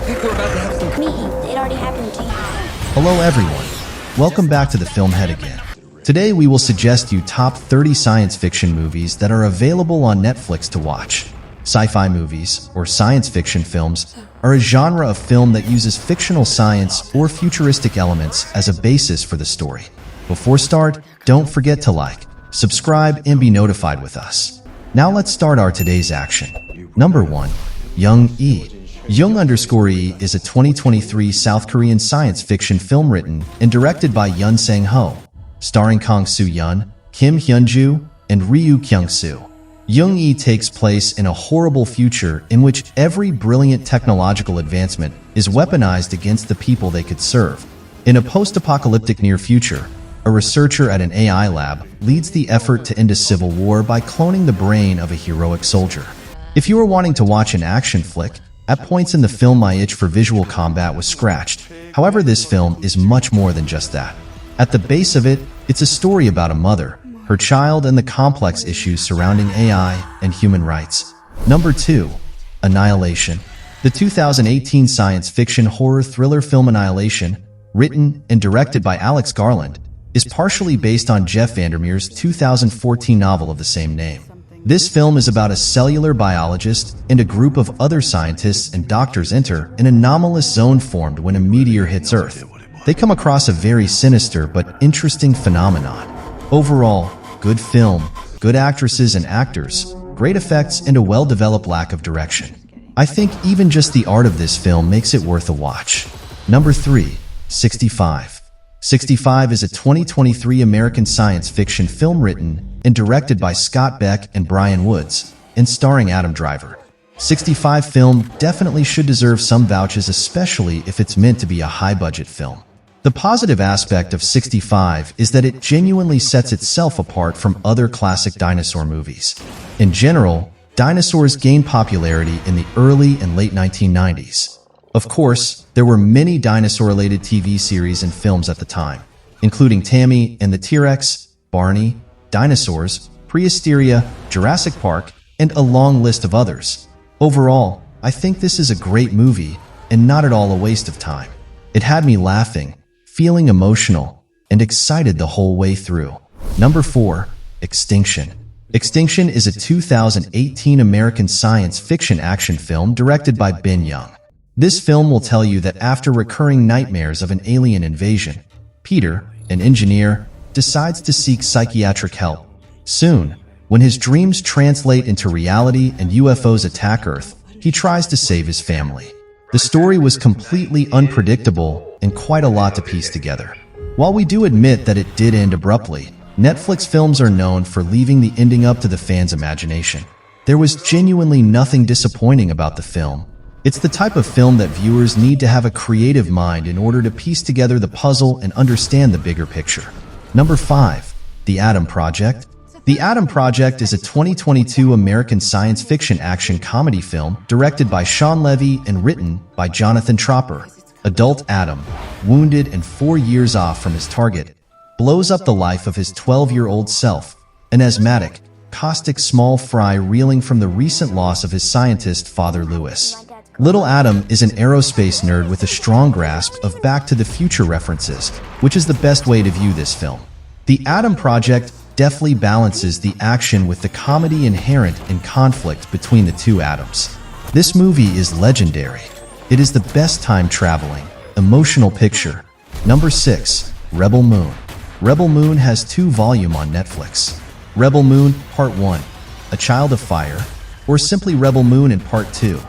think we're about to have some... Me, it already happened to you. Hello everyone, welcome back to the FilmHead again. Today we will suggest you top 30 science fiction movies that are available on Netflix to watch. Sci-fi movies, or science fiction films, are a genre of film that uses fictional science or futuristic elements as a basis for the story. Before start, don't forget to like, subscribe, and be notified with us. Now let's start our today's action. Number 1. Young-E. Young_E is a 2023 South Korean science fiction film written and directed by Yoon Sang-ho, starring Kang Soo-yeon, Kim Hyun-joo, and Ryu Kyung-soo. Young-E takes place in a horrible future in which every brilliant technological advancement is weaponized against the people they could serve. In a post-apocalyptic near future, a researcher at an AI lab leads the effort to end a civil war by cloning the brain of a heroic soldier. If you are wanting to watch an action flick, at points in the film my itch for visual combat was scratched. However, this film is much more than just that. At the base of it, it's a story about a mother, her child, and the complex issues surrounding AI and human rights. Number 2. Annihilation. The 2018 science fiction horror thriller film Annihilation, written and directed by Alex Garland, is partially based on Jeff Vandermeer's 2014 novel of the same name. This film is about a cellular biologist and a group of other scientists and doctors enter an anomalous zone formed when a meteor hits Earth. They come across a very sinister but interesting phenomenon. Overall, good film, good actresses and actors, great effects, and a well-developed lack of direction. I think even just the art of this film makes it worth a watch. Number 3. 65. 65 is a 2023 American science fiction film written and directed by Scott Beck and Brian Woods, and starring Adam Driver. 65 film definitely should deserve some vouchers, especially if it's meant to be a high-budget film. The positive aspect of 65 is that it genuinely sets itself apart from other classic dinosaur movies. In general, dinosaurs gained popularity in the early and late 1990s. Of course, there were many dinosaur-related TV series and films at the time, including Tammy and the T-Rex, Barney, Dinosaurs, Prehysteria, Jurassic Park, and a long list of others. Overall, I think this is a great movie and not at all a waste of time. It had me laughing, feeling emotional, and excited the whole way through. Number 4. Extinction. Extinction is a 2018 American science fiction action film directed by Ben Young. This film will tell you that after recurring nightmares of an alien invasion, Peter, an engineer, decides to seek psychiatric help. Soon, when his dreams translate into reality and UFOs attack Earth, he tries to save his family. The story was completely unpredictable and quite a lot to piece together. While we do admit that it did end abruptly, Netflix films are known for leaving the ending up to the fans' imagination. There was genuinely nothing disappointing about the film. It's the type of film that viewers need to have a creative mind in order to piece together the puzzle and understand the bigger picture. Number 5. The Adam Project. The Adam Project is a 2022 American science fiction action comedy film directed by Sean Levy and written by Jonathan Tropper. Adult Adam, wounded and 4 years off from his target, blows up the life of his 12-year-old self, an asthmatic, caustic small fry reeling from the recent loss of his scientist father Lewis. Little Adam is an aerospace nerd with a strong grasp of Back to the Future references, which is the best way to view this film. The Adam Project deftly balances the action with the comedy inherent in conflict between the two Adams. This movie is legendary. It is the best time-traveling, emotional picture. Number 6. Rebel Moon. Rebel Moon has 2 volumes on Netflix. Rebel Moon Part 1, A Child of Fire, or simply Rebel Moon in Part 2.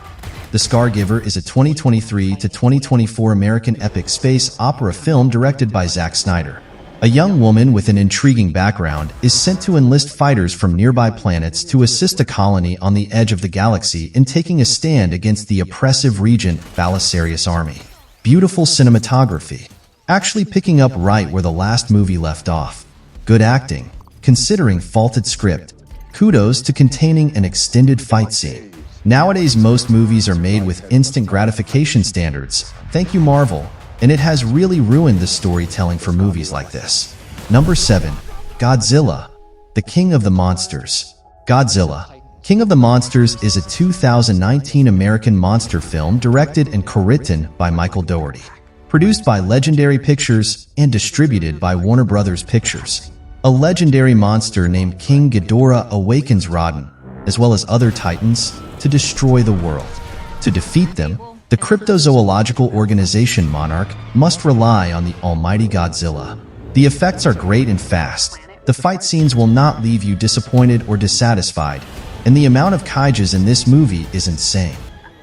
The Scargiver is a 2023 to 2024 American epic space opera film directed by Zack Snyder. A young woman with an intriguing background is sent to enlist fighters from nearby planets to assist a colony on the edge of the galaxy in taking a stand against the oppressive regent Belisarius' army. Beautiful cinematography, actually picking up right where the last movie left off. Good acting, considering faulted script. Kudos to containing an extended fight scene. Nowadays, most movies are made with instant gratification standards. Thank you, Marvel. And it has really ruined the storytelling for movies like this. Number 7. Godzilla, the King of the Monsters. Godzilla, King of the Monsters is a 2019 American monster film directed and co-written by Michael Dougherty, produced by Legendary Pictures and distributed by Warner Brothers Pictures. A legendary monster named King Ghidorah awakens Rodan, as well as other titans, to destroy the world. To defeat them, the cryptozoological organization Monarch must rely on the almighty Godzilla. The effects are great and fast. The fight scenes will not leave you disappointed or dissatisfied, and the amount of kaijus in this movie is insane.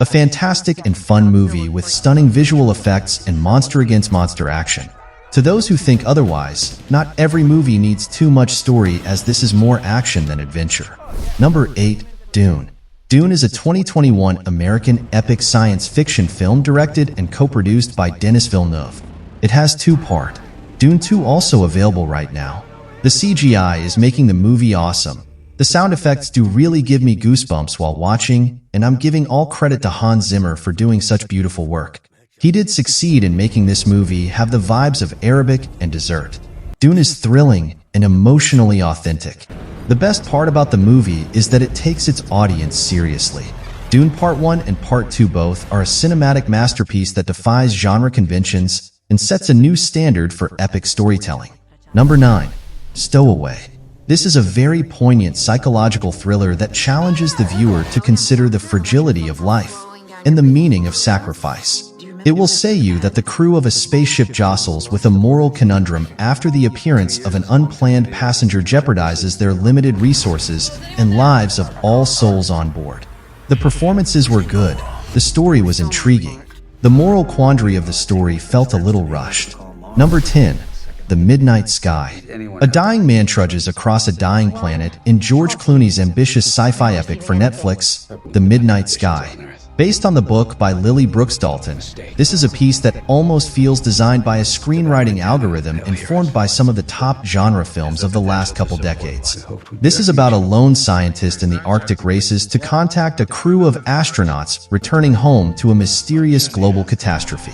A fantastic and fun movie with stunning visual effects and monster against monster action. To those who think otherwise, not every movie needs too much story, as this is more action than adventure. Number 8. Dune. Dune is a 2021 American epic science fiction film directed and co-produced by Denis Villeneuve. It has two-part. Dune 2 also available right now. The CGI is making the movie awesome. The sound effects do really give me goosebumps while watching, and I'm giving all credit to Hans Zimmer for doing such beautiful work. He did succeed in making this movie have the vibes of Arabic and dessert. Dune is thrilling and emotionally authentic. The best part about the movie is that it takes its audience seriously. Dune Part 1 and Part 2 both are a cinematic masterpiece that defies genre conventions and sets a new standard for epic storytelling. Number 9. Stowaway. This is a very poignant psychological thriller that challenges the viewer to consider the fragility of life and the meaning of sacrifice. It will say you that the crew of a spaceship jostles with a moral conundrum after the appearance of an unplanned passenger jeopardizes their limited resources and lives of all souls on board. The performances were good. The story was intriguing. The moral quandary of the story felt a little rushed. Number 10. The Midnight Sky. A dying man trudges across a dying planet in George Clooney's ambitious sci-fi epic for Netflix, The Midnight Sky. Based on the book by Lily Brooks Dalton, this is a piece that almost feels designed by a screenwriting algorithm informed by some of the top genre films of the last couple decades. This is about a lone scientist in the Arctic races to contact a crew of astronauts returning home to a mysterious global catastrophe.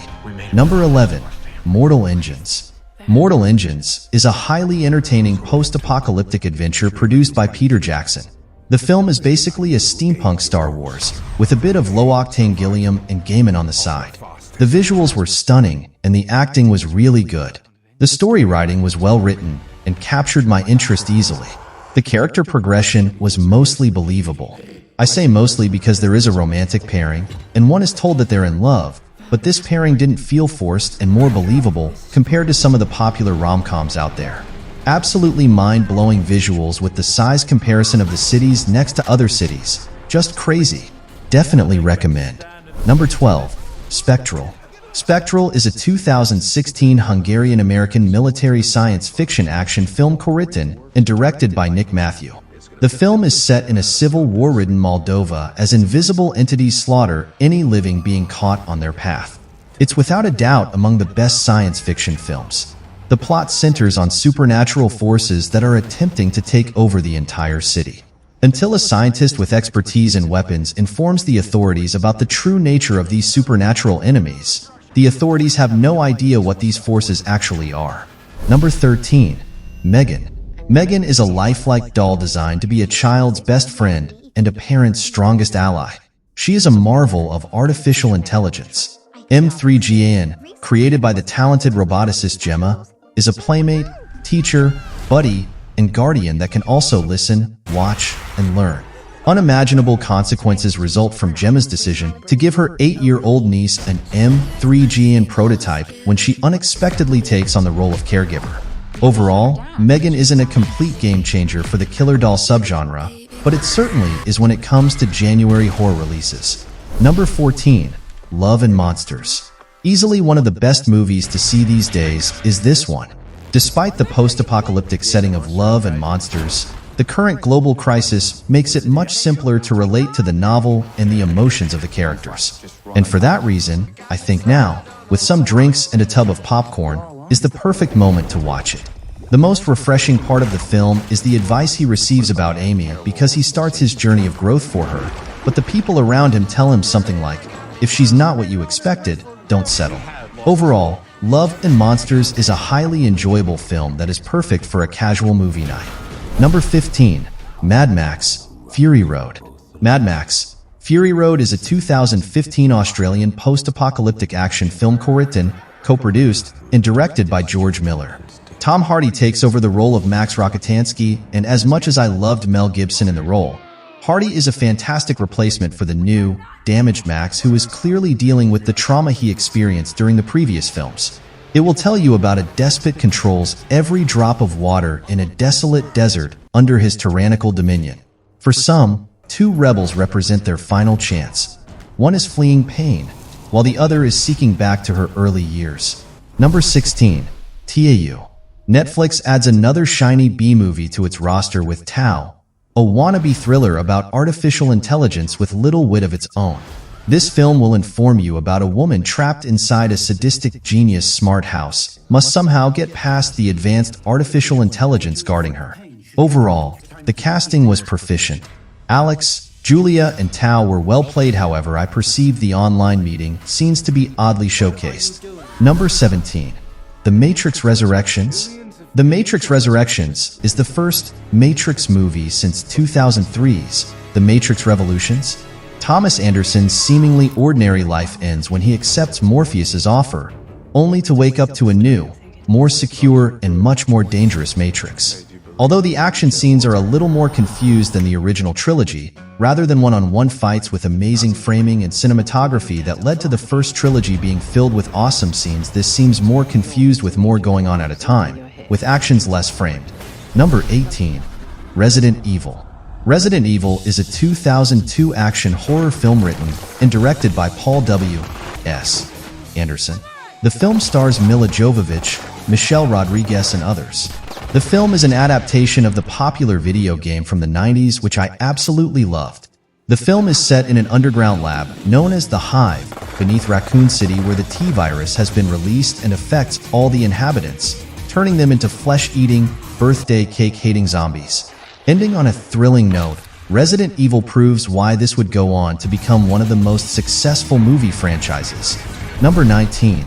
Number 11. Mortal Engines. Mortal Engines is a highly entertaining post-apocalyptic adventure produced by Peter Jackson. The film is basically a steampunk Star Wars, with a bit of low-octane Gilliam and Gaiman on the side. The visuals were stunning, and the acting was really good. The story writing was well written and captured my interest easily. The character progression was mostly believable. I say mostly because there is a romantic pairing, and one is told that they're in love, but this pairing didn't feel forced and more believable compared to some of the popular rom-coms out there. Absolutely mind-blowing visuals with the size comparison of the cities next to other cities. Just crazy. Definitely recommend. Number 12. Spectral. Spectral is a 2016 Hungarian-American military science fiction action film co-written and directed by Nick Matthew. The film is set in a civil war-ridden Moldova as invisible entities slaughter any living being caught on their path. It's without a doubt among the best science fiction films. The plot centers on supernatural forces that are attempting to take over the entire city. Until a scientist with expertise in weapons informs the authorities about the true nature of these supernatural enemies, the authorities have no idea what these forces actually are. Number 13. Megan. Megan is a lifelike doll designed to be a child's best friend and a parent's strongest ally. She is a marvel of artificial intelligence. M3GAN, created by the talented roboticist Gemma, is a playmate, teacher, buddy, and guardian that can also listen, watch, and learn. Unimaginable consequences result from Gemma's decision to give her 8-year-old niece an M3GAN prototype when she unexpectedly takes on the role of caregiver. Overall, Megan isn't a complete game changer for the killer doll subgenre, but it certainly is when it comes to January horror releases. Number 14. Love and Monsters. Easily one of the best movies to see these days is this one. Despite the post-apocalyptic setting of Love and Monsters, the current global crisis makes it much simpler to relate to the novel and the emotions of the characters. And for that reason, I think now, with some drinks and a tub of popcorn, is the perfect moment to watch it. The most refreshing part of the film is the advice he receives about Amy because he starts his journey of growth for her, but the people around him tell him something like, "If she's not what you expected, don't settle." Overall, Love and Monsters is a highly enjoyable film that is perfect for a casual movie night. Number 15. Mad Max: Fury Road. Mad Max Fury Road is a 2015 Australian post-apocalyptic action film co-written, co-produced, and directed by George Miller. Tom Hardy takes over the role of Max Rokitansky, and as much as I loved Mel Gibson in the role, Hardy is a fantastic replacement for the new, damaged Max, who is clearly dealing with the trauma he experienced during the previous films. It will tell you about a despot controls every drop of water in a desolate desert under his tyrannical dominion. For some, two rebels represent their final chance. One is fleeing pain, while the other is seeking back to her early years. Number 16. TAU. Netflix adds another shiny B-movie to its roster with Tao, a wannabe thriller about artificial intelligence with little wit of its own. This film will inform you about a woman trapped inside a sadistic genius smart house, must somehow get past the advanced artificial intelligence guarding her. Overall, the casting was proficient. Alex, Julia, and Tao were well played. However, I perceived the online meeting scenes to be oddly showcased. Number 17. The Matrix Resurrections. The Matrix Resurrections is the first Matrix movie since 2003's The Matrix Revolutions. Thomas Anderson's seemingly ordinary life ends when he accepts Morpheus's offer, only to wake up to a new, more secure, and much more dangerous Matrix. Although the action scenes are a little more confused than the original trilogy, rather than one-on-one fights with amazing framing and cinematography that led to the first trilogy being filled with awesome scenes, this seems more confused with more going on at a time, with actions less framed. Number 18. Resident Evil. Resident Evil is a 2002 action horror film written and directed by Paul W. S. Anderson. The film stars Milla Jovovich, Michelle Rodriguez, and others. The film is an adaptation of the popular video game from the 90s, which I absolutely loved. The film is set in an underground lab known as the Hive, beneath Raccoon City, where the T-virus has been released and affects all the inhabitants, turning them into flesh-eating, birthday cake-hating zombies. Ending on a thrilling note, Resident Evil proves why this would go on to become one of the most successful movie franchises. Number 19.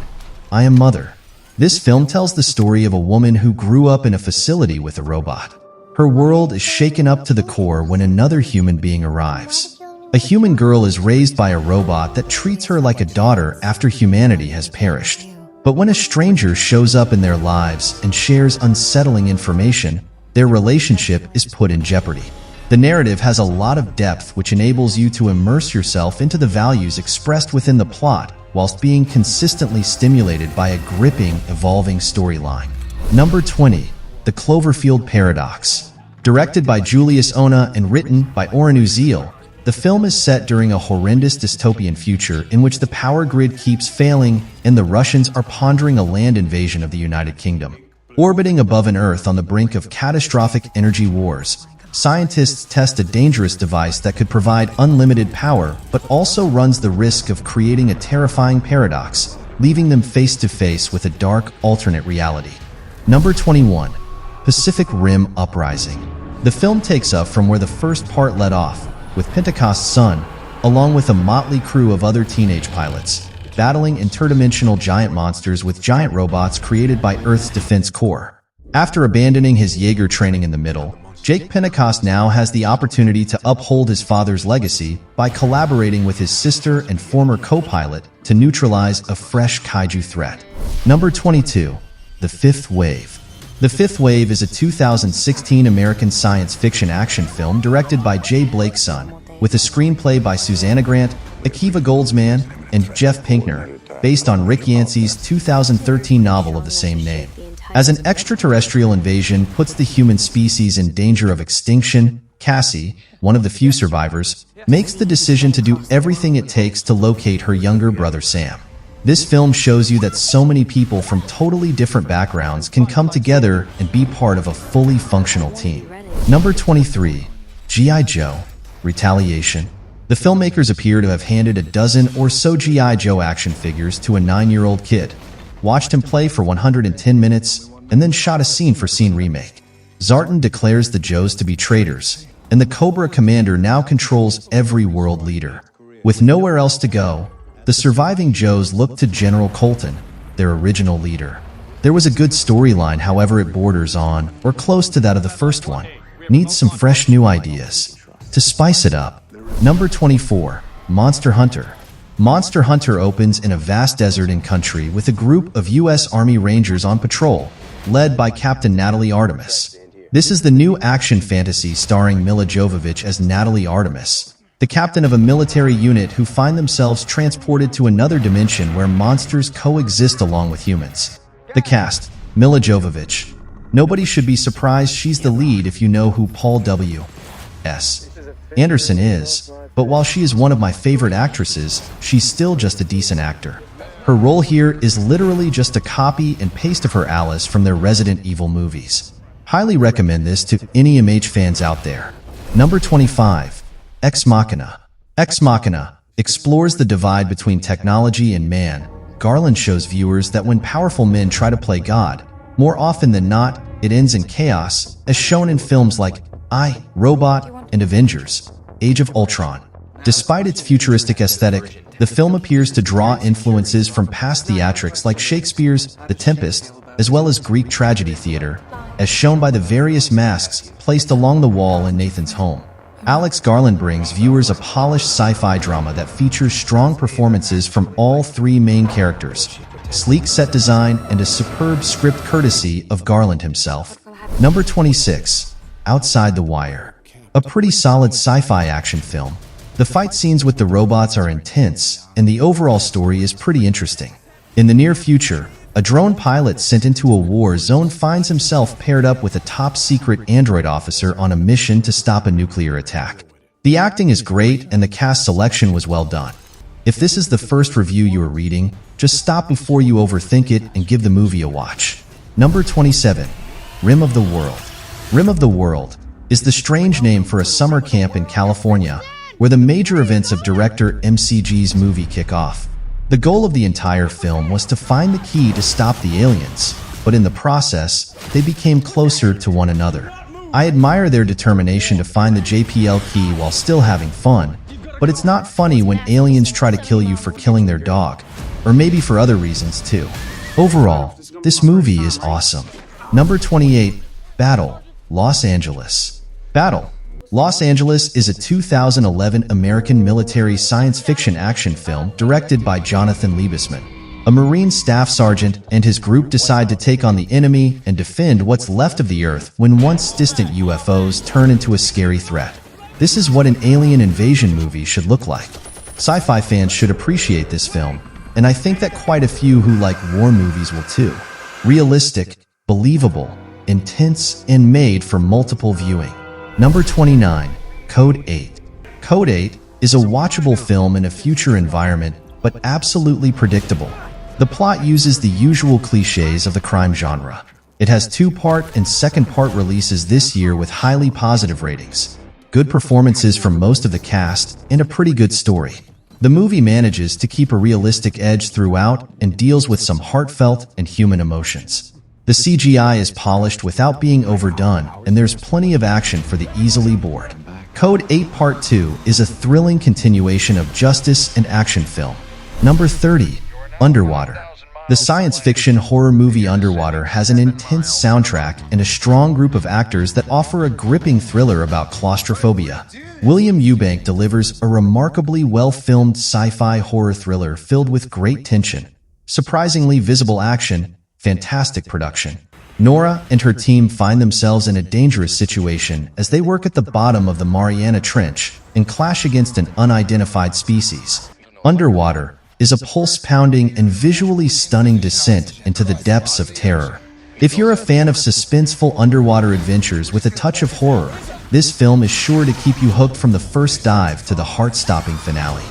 I Am Mother. This film tells the story of a woman who grew up in a facility with a robot. Her world is shaken up to the core when another human being arrives. A human girl is raised by a robot that treats her like a daughter after humanity has perished. But when a stranger shows up in their lives and shares unsettling information, their relationship is put in jeopardy. The narrative has a lot of depth, which enables you to immerse yourself into the values expressed within the plot, whilst being consistently stimulated by a gripping, evolving storyline. Number 20. The Cloverfield Paradox. Directed by Julius Ona and written by Oren Uziel, the film is set during a horrendous dystopian future in which the power grid keeps failing and the Russians are pondering a land invasion of the United Kingdom. Orbiting above an Earth on the brink of catastrophic energy wars, scientists test a dangerous device that could provide unlimited power but also runs the risk of creating a terrifying paradox, leaving them face to face with a dark, alternate reality. Number 21. Pacific Rim Uprising. The film takes up from where the first part led off, with Pentecost's son, along with a motley crew of other teenage pilots, battling interdimensional giant monsters with giant robots created by Earth's Defense Corps. After abandoning his Jaeger training in the middle, Jake Pentecost now has the opportunity to uphold his father's legacy by collaborating with his sister and former co-pilot to neutralize a fresh kaiju threat. Number 22. The Fifth Wave. The Fifth Wave is a 2016 American science fiction action film directed by Jay Blakeson, with a screenplay by Susanna Grant, Akiva Goldsman, and Jeff Pinkner, based on Rick Yancey's 2013 novel of the same name. As an extraterrestrial invasion puts the human species in danger of extinction, Cassie, one of the few survivors, makes the decision to do everything it takes to locate her younger brother Sam. This film shows you that so many people from totally different backgrounds can come together and be part of a fully functional team. Number 23. G.I. Joe. Retaliation. The filmmakers appear to have handed a dozen or so G.I. Joe action figures to a 9-year-old kid, watched him play for 110 minutes, and then shot a scene-for-scene remake. Zartan declares the Joes to be traitors, and the Cobra Commander now controls every world leader. With nowhere else to go, the surviving Joes look to General Colton, their original leader. There was a good storyline, however it borders on, or close to that of the first one. Needs some fresh new ideas. To spice it up, Number 24. Monster Hunter. Monster Hunter opens in a vast desert and country with a group of U.S. Army Rangers on patrol, led by Captain Natalie Artemis. This is the new action fantasy starring Mila Jovovich as Natalie Artemis, the captain of a military unit who find themselves transported to another dimension where monsters coexist along with humans. The cast: Mila Jovovich. Nobody should be surprised she's the lead if you know who Paul W.S. Anderson is, but while she is one of my favorite actresses, she's still just a decent actor. Her role here is literally just a copy and paste of her Alice from their Resident Evil movies. Highly recommend this to any MH fans out there. Number 25. Ex Machina. Ex Machina explores the divide between technology and man. Garland shows viewers that when powerful men try to play God, more often than not, it ends in chaos, as shown in films like I, Robot, and Avengers: Age of Ultron. Despite its futuristic aesthetic, the film appears to draw influences from past theatrics like Shakespeare's The Tempest, as well as Greek tragedy theater, as shown by the various masks placed along the wall in Nathan's home. Alex Garland brings viewers a polished sci-fi drama that features strong performances from all three main characters, sleek set design, and a superb script courtesy of Garland himself. Number 26. Outside the Wire. A pretty solid sci-fi action film. The fight scenes with the robots are intense, and the overall story is pretty interesting. In the near future, a drone pilot sent into a war zone finds himself paired up with a top-secret android officer on a mission to stop a nuclear attack. The acting is great and the cast selection was well done. If this is the first review you are reading, just stop before you overthink it and give the movie a watch. Number 27. Rim of the World. Rim of the World is the strange name for a summer camp in California where the major events of director MCG's movie kick off. The goal of the entire film was to find the key to stop the aliens, but in the process, they became closer to one another. I admire their determination to find the JPL key while still having fun, but it's not funny when aliens try to kill you for killing their dog, or maybe for other reasons too. Overall, this movie is awesome. Number 28. Battle, Los Angeles. Battle, Los Angeles is a 2011 American military science fiction action film directed by Jonathan Liebesman. A Marine staff sergeant and his group decide to take on the enemy and defend what's left of the Earth when once distant UFOs turn into a scary threat. This is what an alien invasion movie should look like. Sci-fi fans should appreciate this film, and I think that quite a few who like war movies will too. Realistic, believable, intense, and made for multiple viewing. Number 29. Code 8. Code 8 is a watchable film in a future environment, but absolutely predictable. The plot uses the usual cliches of the crime genre. It has two-part and second-part releases this year with highly positive ratings, good performances from most of the cast, and a pretty good story. The movie manages to keep a realistic edge throughout and deals with some heartfelt and human emotions. The CGI is polished without being overdone, and there's plenty of action for the easily bored. Code 8 Part 2 is a thrilling continuation of justice and action film. Number 30. Underwater. The science fiction horror movie Underwater has an intense soundtrack and a strong group of actors that offer a gripping thriller about claustrophobia. William Eubank delivers a remarkably well-filmed sci-fi horror thriller filled with great tension, surprisingly visible action, fantastic production. Nora and her team find themselves in a dangerous situation as they work at the bottom of the Mariana Trench and clash against an unidentified species. Underwater is a pulse-pounding and visually stunning descent into the depths of terror. If you're a fan of suspenseful underwater adventures with a touch of horror, this film is sure to keep you hooked from the first dive to the heart-stopping finale.